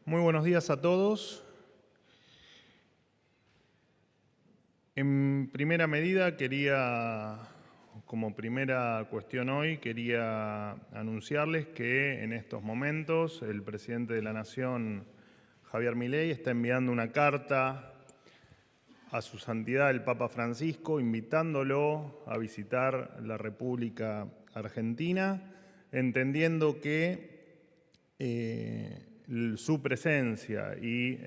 Muy buenos días a todos. En primera medida como primera cuestión hoy, quería anunciarles que en estos momentos el presidente de la Nación, Javier Milei, está enviando una carta a su santidad el Papa Francisco, invitándolo a visitar la República Argentina, entendiendo que su presencia y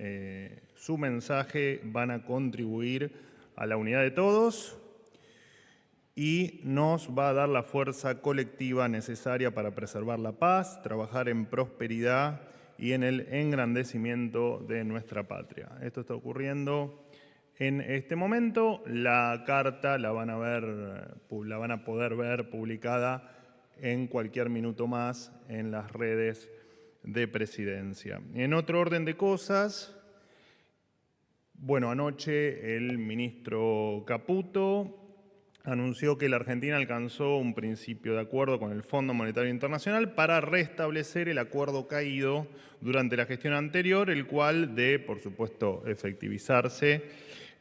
su mensaje van a contribuir a la unidad de todos y nos va a dar la fuerza colectiva necesaria para preservar la paz, trabajar en prosperidad y en el engrandecimiento de nuestra patria. Esto está ocurriendo en este momento. La carta la van a poder ver publicada en cualquier minuto más en las redes de Presidencia. En otro orden de cosas, anoche el ministro Caputo anunció que la Argentina alcanzó un principio de acuerdo con el Fondo Monetario Internacional para restablecer el acuerdo caído durante la gestión anterior, el cual, por supuesto, efectivizarse,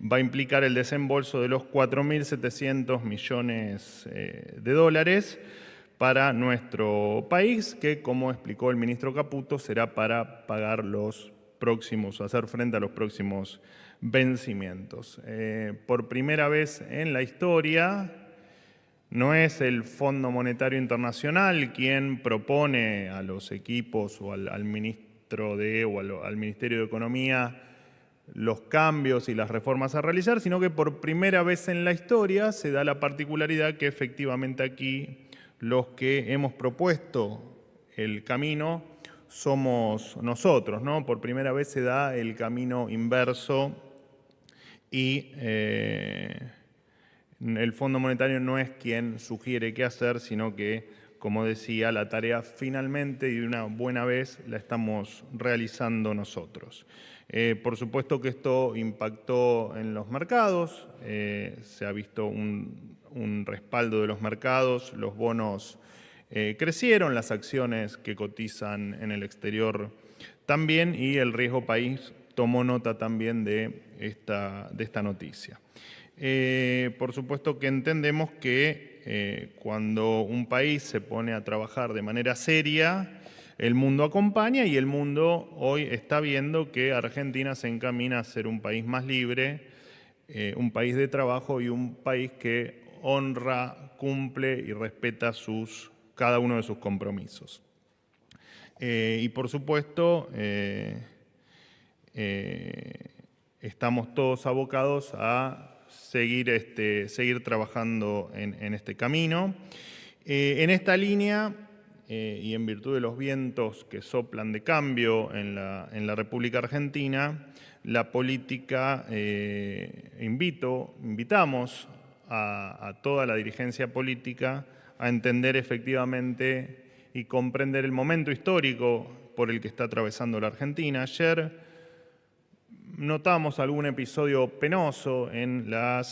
va a implicar el desembolso de los 4.700 millones de dólares para nuestro país, que, como explicó el ministro Caputo, será para pagar hacer frente a los próximos vencimientos. Por primera vez en la historia, no es el Fondo Monetario Internacional quien propone a los equipos o al ministro al Ministerio de Economía los cambios y las reformas a realizar, sino que por primera vez en la historia se da la particularidad que efectivamente aquí los que hemos propuesto el camino somos nosotros, ¿no? Por primera vez se da el camino inverso y el Fondo Monetario no es quien sugiere qué hacer, sino que, como decía, la tarea finalmente y de una buena vez la estamos realizando nosotros. Por supuesto que esto impactó en los mercados, se ha visto un respaldo de los mercados, los bonos crecieron, las acciones que cotizan en el exterior también, y el riesgo país tomó nota también de esta noticia. Por supuesto que entendemos que cuando un país se pone a trabajar de manera seria, el mundo acompaña, y el mundo hoy está viendo que Argentina se encamina a ser un país más libre, un país de trabajo y un país que honra, cumple y respeta cada uno de sus compromisos. Y por supuesto, estamos todos abocados a seguir trabajando en este camino. En esta línea, y en virtud de los vientos que soplan de cambio en la República Argentina, la política, invitamos a toda la dirigencia política a entender efectivamente y comprender el momento histórico por el que está atravesando la Argentina. Ayer notamos algún episodio penoso en la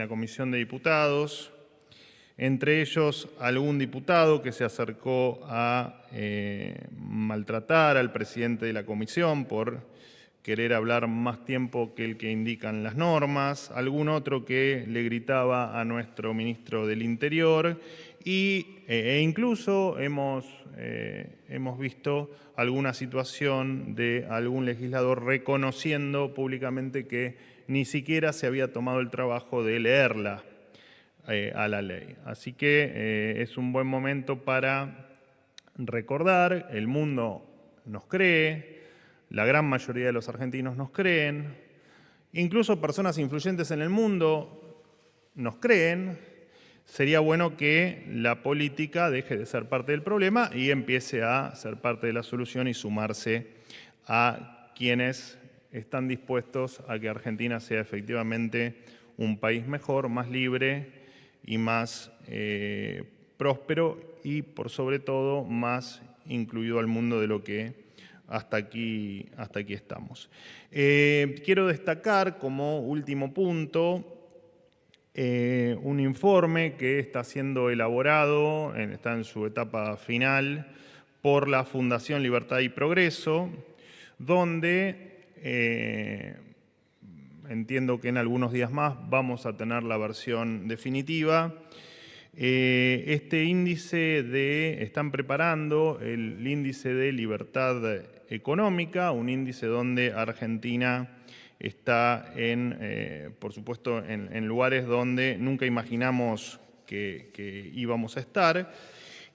Comisión de Diputados, entre ellos algún diputado que se acercó a maltratar al presidente de la comisión por querer hablar más tiempo que el que indican las normas, algún otro que le gritaba a nuestro ministro del Interior e incluso hemos visto alguna situación de algún legislador reconociendo públicamente que ni siquiera se había tomado el trabajo de leerla a la ley. Así que es un buen momento para recordar, el mundo nos cree, la gran mayoría de los argentinos nos creen, incluso personas influyentes en el mundo nos creen. Sería bueno que la política deje de ser parte del problema y empiece a ser parte de la solución y sumarse a quienes están dispuestos a que Argentina sea efectivamente un país mejor, más libre y más próspero y, por sobre todo, más incluido al mundo de lo que hasta aquí estamos. Quiero destacar como último punto un informe que está siendo elaborado, está en su etapa final, por la Fundación Libertad y Progreso, donde entiendo que en algunos días más vamos a tener la versión definitiva. Este índice están preparando el índice de libertad económica, un índice donde Argentina está por supuesto, en lugares donde nunca imaginamos que íbamos a estar.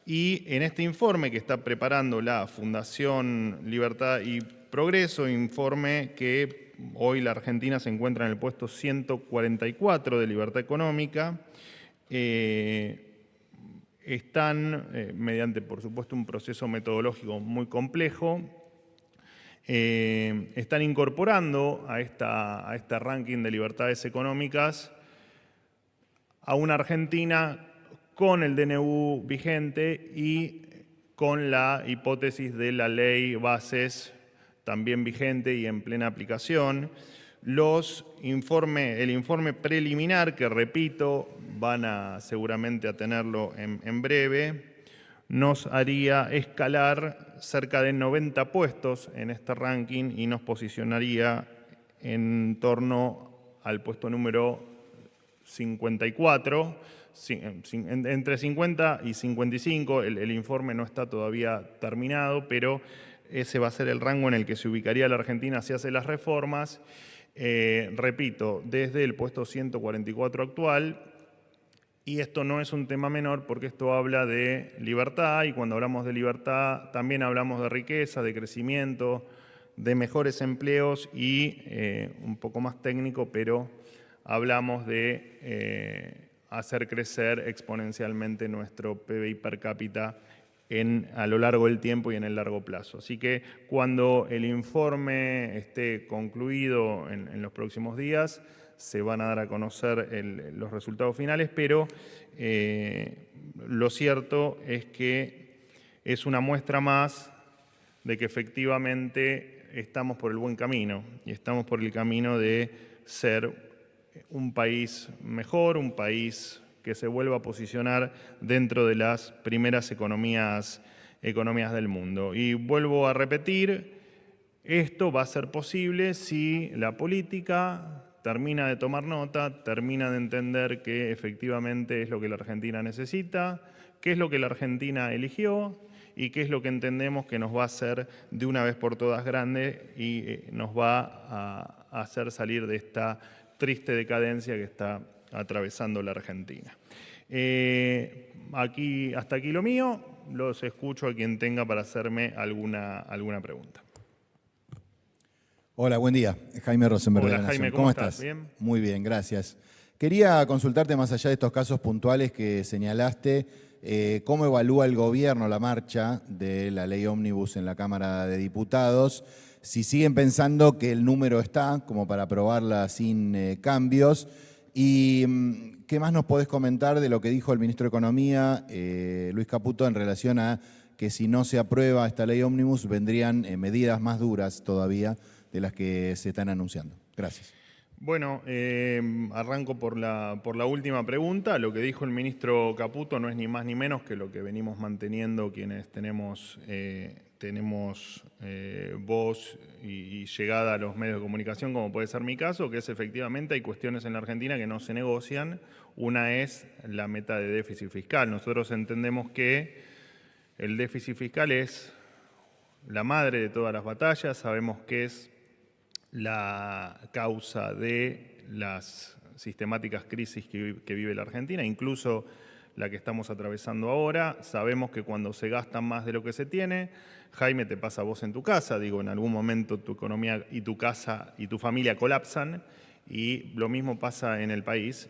Y en este informe que está preparando la Fundación Libertad y Progreso, informe que hoy la Argentina se encuentra en el puesto 144 de libertad económica, están, mediante por supuesto un proceso metodológico muy complejo, están incorporando a este ranking de libertades económicas a una Argentina con el DNU vigente y con la hipótesis de la ley Bases también vigente y en plena aplicación. El informe preliminar, que repito, van seguramente a tenerlo en breve, nos haría escalar cerca de 90 puestos en este ranking y nos posicionaría en torno al puesto número 54, entre 50 y 55. El informe no está todavía terminado, pero ese va a ser el rango en el que se ubicaría la Argentina si hace las reformas. Repito, desde el puesto 144 actual, y esto no es un tema menor porque esto habla de libertad, y cuando hablamos de libertad también hablamos de riqueza, de crecimiento, de mejores empleos y, un poco más técnico, pero hablamos de hacer crecer exponencialmente nuestro PBI per cápita a lo largo del tiempo y en el largo plazo. Así que cuando el informe esté concluido en los próximos días, se van a dar a conocer los resultados finales, pero lo cierto es que es una muestra más de que efectivamente estamos por el buen camino, y estamos por el camino de ser un país mejor, un país que se vuelva a posicionar dentro de las primeras economías del mundo. Y vuelvo a repetir, esto va a ser posible si la política termina de tomar nota, termina de entender que efectivamente es lo que la Argentina necesita, qué es lo que la Argentina eligió y qué es lo que entendemos que nos va a hacer de una vez por todas grande y nos va a hacer salir de esta triste decadencia que está atravesando la Argentina. Hasta aquí lo mío. Los escucho a quien tenga para hacerme alguna pregunta. Hola, buen día. Jaime Rosenberg de La Jaime, Nación. ¿cómo estás? ¿Bien? Muy bien, gracias. Quería consultarte, más allá de estos casos puntuales que señalaste, ¿cómo evalúa el gobierno la marcha de la ley ómnibus en la Cámara de Diputados? Si siguen pensando que el número está como para aprobarla sin cambios. ¿Y qué más nos podés comentar de lo que dijo el ministro de Economía, Luis Caputo, en relación a que si no se aprueba esta ley ómnibus vendrían medidas más duras todavía de las que se están anunciando? Gracias. Bueno, arranco por la última pregunta. Lo que dijo el ministro Caputo no es ni más ni menos que lo que venimos manteniendo quienes tenemos voz y llegada a los medios de comunicación, como puede ser mi caso, que es efectivamente hay cuestiones en la Argentina que no se negocian. Una es la meta de déficit fiscal. Nosotros entendemos que el déficit fiscal es la madre de todas las batallas. Sabemos que es la causa de las sistemáticas crisis que vive la Argentina, incluso la que estamos atravesando ahora. Sabemos que cuando se gasta más de lo que se tiene, Jaime, te pasa a vos en tu casa, en algún momento tu economía y tu casa y tu familia colapsan, y lo mismo pasa en el país.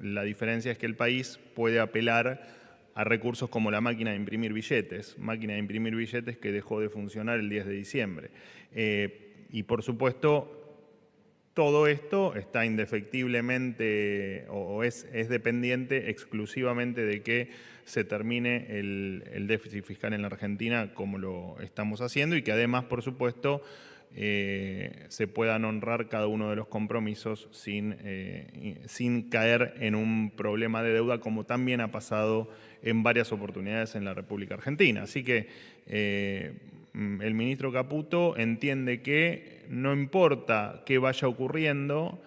La diferencia es que el país puede apelar a recursos como la máquina de imprimir billetes que dejó de funcionar el 10 de diciembre. Y por supuesto, todo esto está indefectiblemente o es dependiente exclusivamente de que se termine el déficit fiscal en la Argentina como lo estamos haciendo, y que además, por supuesto, se puedan honrar cada uno de los compromisos sin caer en un problema de deuda como también ha pasado en varias oportunidades en la República Argentina. Así que el ministro Caputo entiende que no importa qué vaya ocurriendo,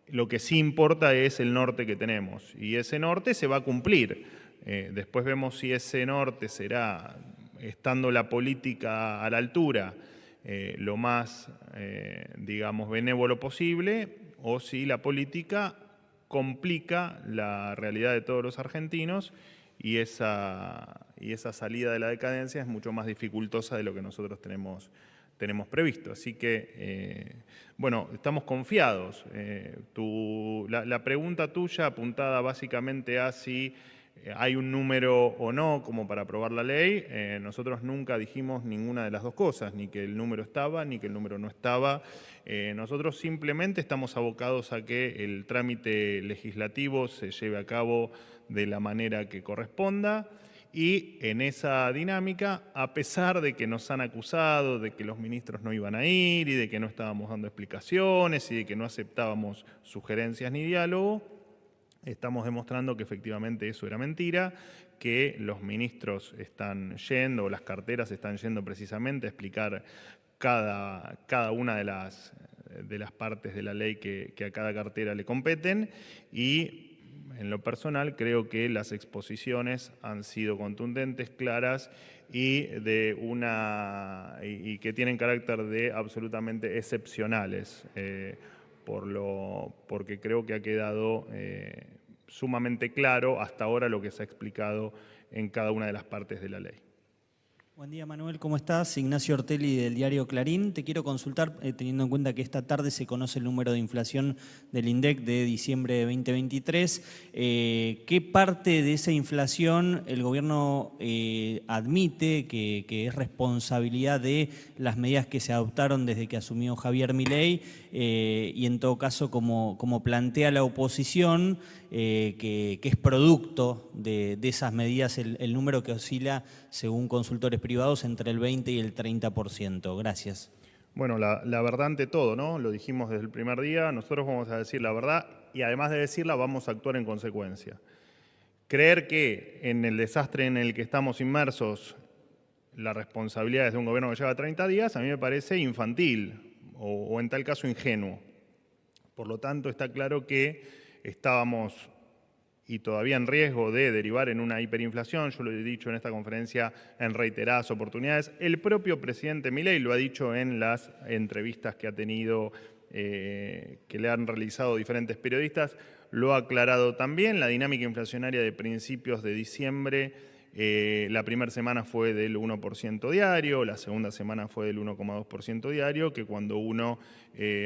lo que sí importa es el norte que tenemos, y ese norte se va a cumplir. Después vemos si ese norte será, estando la política a la altura, lo más, digamos, benévolo posible, o si la política complica la realidad de todos los argentinos y esa salida de la decadencia es mucho más dificultosa de lo que nosotros tenemos previsto. Así que, bueno, estamos confiados. La pregunta tuya apuntada básicamente a si hay un número o no como para aprobar la ley, nosotros nunca dijimos ninguna de las dos cosas, ni que el número estaba, ni que el número no estaba. Nosotros simplemente estamos abocados a que el trámite legislativo se lleve a cabo de la manera que corresponda. Y en esa dinámica, a pesar de que nos han acusado de que los ministros no iban a ir y de que no estábamos dando explicaciones y de que no aceptábamos sugerencias ni diálogo, estamos demostrando que efectivamente eso era mentira, que los ministros están yendo, o las carteras están yendo precisamente a explicar cada una de las partes de la ley que a cada cartera le competen, y en lo personal creo que las exposiciones han sido contundentes, claras y que tienen carácter de absolutamente excepcionales, porque creo que ha quedado sumamente claro hasta ahora lo que se ha explicado en cada una de las partes de la ley. Buen día, Manuel, ¿cómo estás? Ignacio Ortelli del diario Clarín. Te quiero consultar, teniendo en cuenta que esta tarde se conoce el número de inflación del INDEC de diciembre de 2023. ¿Qué parte de esa inflación el gobierno admite que es responsabilidad de las medidas que se adoptaron desde que asumió Javier Milei? Y en todo caso, como plantea la oposición, que es producto de esas medidas el número que oscila, según consultores privados, entre el 20 y el 30%. Gracias. Bueno, la verdad ante todo, ¿no? Lo dijimos desde el primer día, nosotros vamos a decir la verdad y además de decirla vamos a actuar en consecuencia. Creer que en el desastre en el que estamos inmersos la responsabilidad es de un gobierno que lleva 30 días, a mí me parece infantil o en tal caso ingenuo. Por lo tanto, está claro que estábamos y todavía en riesgo de derivar en una hiperinflación. Yo lo he dicho en esta conferencia en reiteradas oportunidades. El propio presidente Milei lo ha dicho en las entrevistas que ha tenido, que le han realizado diferentes periodistas. Lo ha aclarado también. La dinámica inflacionaria de principios de diciembre, la primera semana fue del 1% diario, la segunda semana fue del 1,2% diario, que cuando uno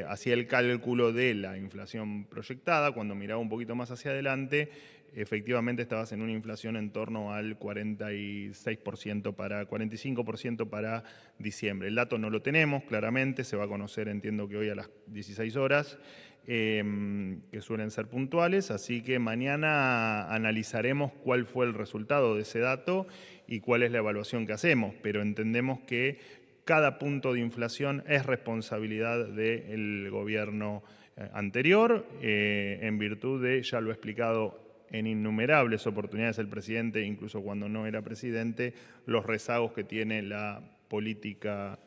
hacía el cálculo de la inflación proyectada, cuando miraba un poquito más hacia adelante, efectivamente estabas en una inflación en torno al 45% para diciembre. El dato no lo tenemos, claramente, se va a conocer, entiendo que hoy a las 16 horas, que suelen ser puntuales, así que mañana analizaremos cuál fue el resultado de ese dato y cuál es la evaluación que hacemos, pero entendemos que cada punto de inflación es responsabilidad del gobierno anterior, en virtud de, ya lo he explicado en innumerables oportunidades el presidente, incluso cuando no era presidente, los rezagos que tiene la política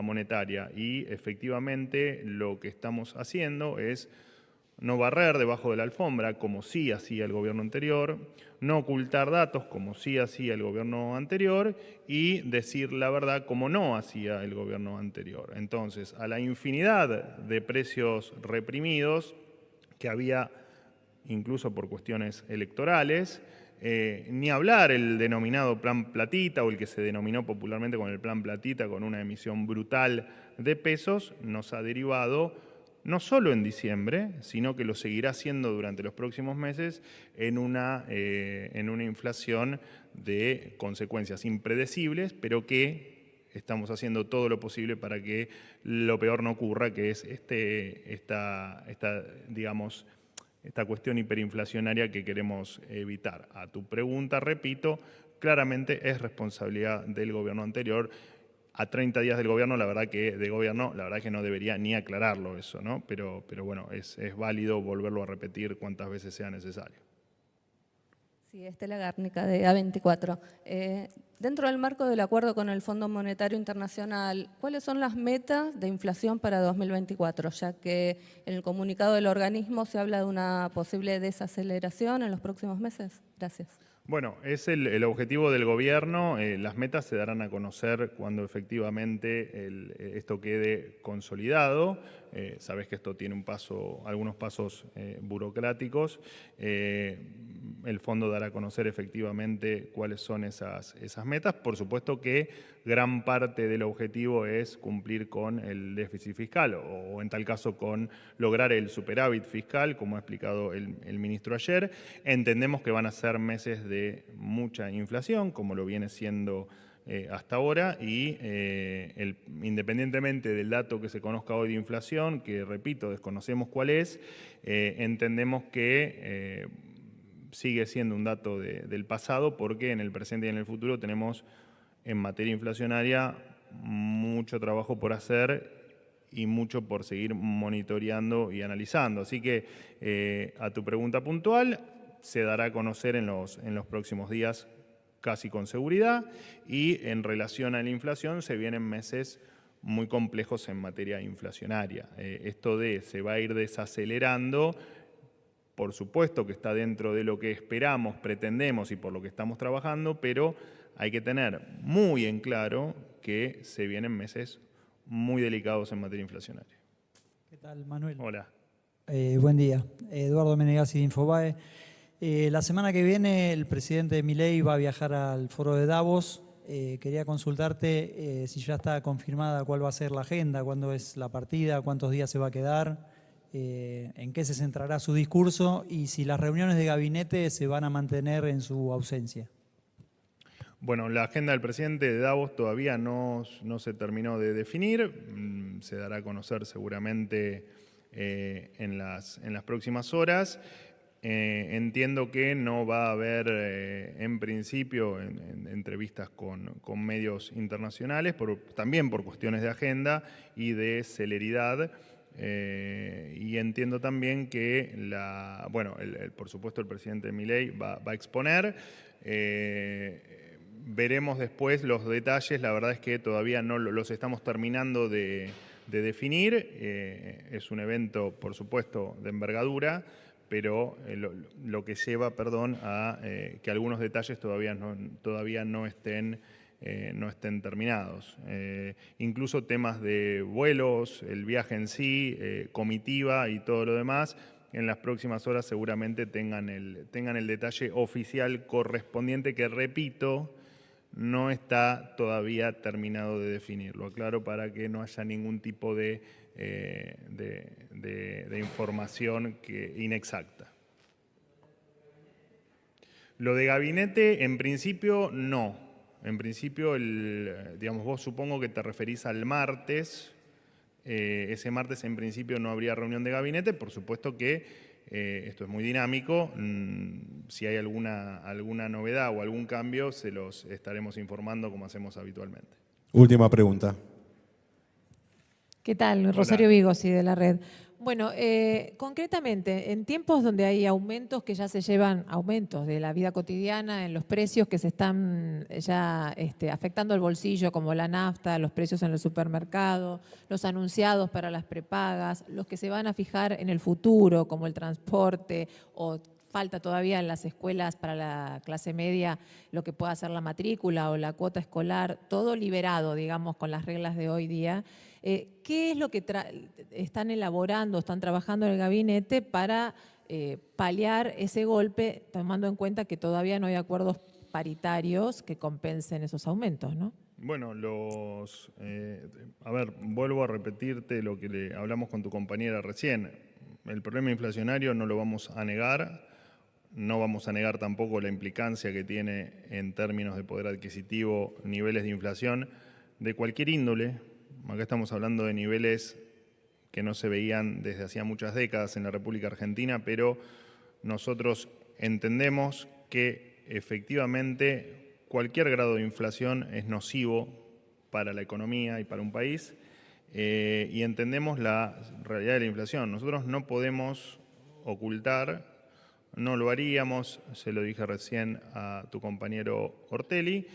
monetaria. Y efectivamente lo que estamos haciendo es no barrer debajo de la alfombra, como sí hacía el gobierno anterior, no ocultar datos, como sí hacía el gobierno anterior, y decir la verdad, como no hacía el gobierno anterior. Entonces, a la infinidad de precios reprimidos que había, incluso por cuestiones electorales, ni hablar el denominado Plan Platita o el que se denominó popularmente con el Plan Platita, con una emisión brutal de pesos, nos ha derivado no solo en diciembre, sino que lo seguirá haciendo durante los próximos meses en una inflación de consecuencias impredecibles, pero que estamos haciendo todo lo posible para que lo peor no ocurra, que es esta cuestión hiperinflacionaria que queremos evitar. A tu pregunta, repito, claramente es responsabilidad del gobierno anterior. A 30 días del gobierno, la verdad que no debería ni aclararlo eso, ¿no? Pero bueno, es válido volverlo a repetir cuantas veces sea necesario. Sí, Estela Gárnica, de A24. Dentro del marco del acuerdo con el Fondo Monetario Internacional, ¿cuáles son las metas de inflación para 2024? Ya que en el comunicado del organismo se habla de una posible desaceleración en los próximos meses. Gracias. Bueno, es el objetivo del gobierno. Las metas se darán a conocer cuando efectivamente esto quede consolidado. Sabés que esto tiene algunos pasos burocráticos. El fondo dará a conocer efectivamente cuáles son esas metas. Por supuesto que gran parte del objetivo es cumplir con el déficit fiscal o en tal caso con lograr el superávit fiscal, como ha explicado el ministro ayer. Entendemos que van a ser meses de mucha inflación, como lo viene siendo hasta ahora, y independientemente del dato que se conozca hoy de inflación, que repito, desconocemos cuál es, entendemos que sigue siendo un dato del pasado, porque en el presente y en el futuro tenemos en materia inflacionaria mucho trabajo por hacer y mucho por seguir monitoreando y analizando. Así que a tu pregunta puntual, se dará a conocer en los próximos días casi con seguridad, y en relación a la inflación se vienen meses muy complejos en materia inflacionaria. Esto se va a ir desacelerando, por supuesto que está dentro de lo que esperamos, pretendemos y por lo que estamos trabajando, pero hay que tener muy en claro que se vienen meses muy delicados en materia inflacionaria. ¿Qué tal, Manuel? Hola. Buen día. Eduardo Menegazzi de Infobae. La semana que viene el presidente Milei va a viajar al foro de Davos. Quería consultarte si ya está confirmada cuál va a ser la agenda, cuándo es la partida, cuántos días se va a quedar, en qué se centrará su discurso y si las reuniones de gabinete se van a mantener en su ausencia. Bueno, la agenda del presidente de Davos todavía no se terminó de definir. Se dará a conocer seguramente en las próximas horas. Entiendo que no va a haber, en principio, entrevistas con medios internacionales, también por cuestiones de agenda y de celeridad. Y entiendo también que, por supuesto, el presidente Milei va a exponer. Veremos después los detalles. La verdad es que todavía no los estamos terminando de definir. Es un evento, por supuesto, de envergadura, pero lo que lleva, a que algunos detalles todavía no estén terminados. Incluso temas de vuelos, el viaje en sí, comitiva y todo lo demás, en las próximas horas seguramente tengan el detalle oficial correspondiente, que repito, no está todavía terminado de definir. Lo aclaro para que no haya ningún tipo de información inexacta. Lo de gabinete, en principio, no. En principio, vos supongo que te referís al martes. Ese martes, en principio, no habría reunión de gabinete. Por supuesto que esto es muy dinámico. Si hay alguna novedad o algún cambio, se los estaremos informando como hacemos habitualmente. Última pregunta. ¿Qué tal? Rosario Vigosi, de la red. Bueno, concretamente, en tiempos donde hay aumentos que ya se llevan, aumentos de la vida cotidiana, en los precios que se están ya afectando el bolsillo, como la nafta, los precios en el supermercado, los anunciados para las prepagas, los que se van a fijar en el futuro, como el transporte, o falta todavía en las escuelas para la clase media lo que pueda ser la matrícula o la cuota escolar, todo liberado, digamos, con las reglas de hoy día. ¿Qué es lo que están elaborando, están trabajando en el gabinete para paliar ese golpe, tomando en cuenta que todavía no hay acuerdos paritarios que compensen esos aumentos, ¿no? Bueno, vuelvo a repetirte lo que hablamos con tu compañera recién. El problema inflacionario no lo vamos a negar. No vamos a negar tampoco la implicancia que tiene en términos de poder adquisitivo niveles de inflación de cualquier índole. Acá estamos hablando de niveles que no se veían desde hacía muchas décadas en la República Argentina, pero nosotros entendemos que efectivamente cualquier grado de inflación es nocivo para la economía y para un país, y entendemos la realidad de la inflación. Nosotros no podemos ocultar no lo haríamos, se lo dije recién a tu compañero Ortelli.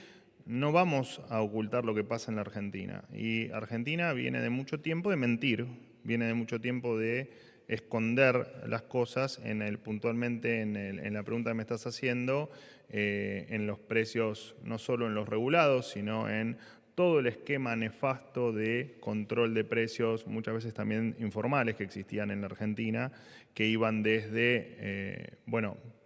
No vamos a ocultar lo que pasa en la Argentina. Y Argentina viene de mucho tiempo de mentir, viene de mucho tiempo de esconder las cosas puntualmente en la pregunta que me estás haciendo, en los precios, no solo en los regulados, sino en todo el esquema nefasto de control de precios, muchas veces también informales, que existían en la Argentina, que iban desde,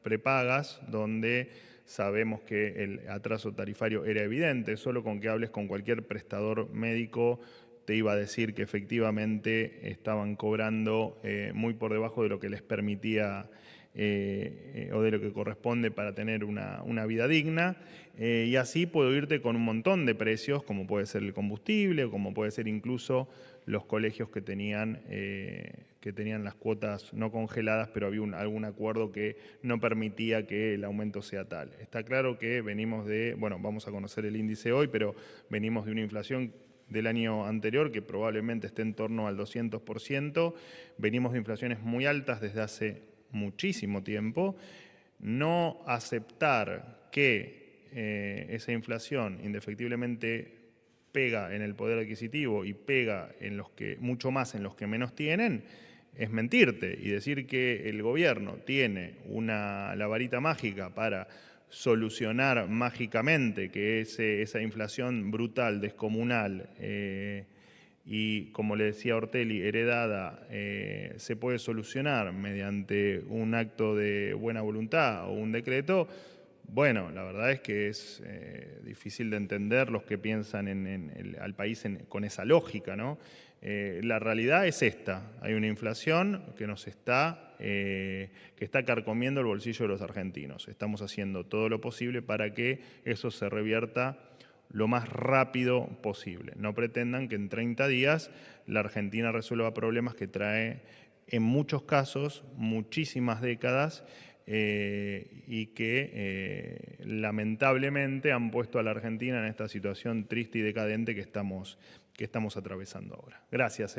prepagas, donde sabemos que el atraso tarifario era evidente, solo con que hables con cualquier prestador médico te iba a decir que efectivamente estaban cobrando muy por debajo de lo que les permitía o de lo que corresponde para tener una vida digna. Y así puedo irte con un montón de precios, como puede ser el combustible, o como puede ser incluso los colegios que tenían las cuotas no congeladas, pero había algún acuerdo que no permitía que el aumento sea tal. Está claro que venimos vamos a conocer el índice hoy, pero venimos de una inflación del año anterior, que probablemente esté en torno al 200%. Venimos de inflaciones muy altas desde hace muchísimo tiempo. No aceptar que esa inflación indefectiblemente pega en el poder adquisitivo y pega mucho más en los que menos tienen, es mentirte. Y decir que el gobierno tiene la varita mágica para solucionar mágicamente que esa inflación brutal, descomunal y, como le decía Ortelli, heredada, se puede solucionar mediante un acto de buena voluntad o un decreto. Bueno, la verdad es que es difícil de entender los que piensan al país con esa lógica, ¿no? La realidad es esta: hay una inflación que está carcomiendo el bolsillo de los argentinos. Estamos haciendo todo lo posible para que eso se revierta lo más rápido posible. No pretendan que en 30 días la Argentina resuelva problemas que trae, en muchos casos, muchísimas décadas, y que lamentablemente han puesto a la Argentina en esta situación triste y decadente que estamos atravesando ahora. Gracias.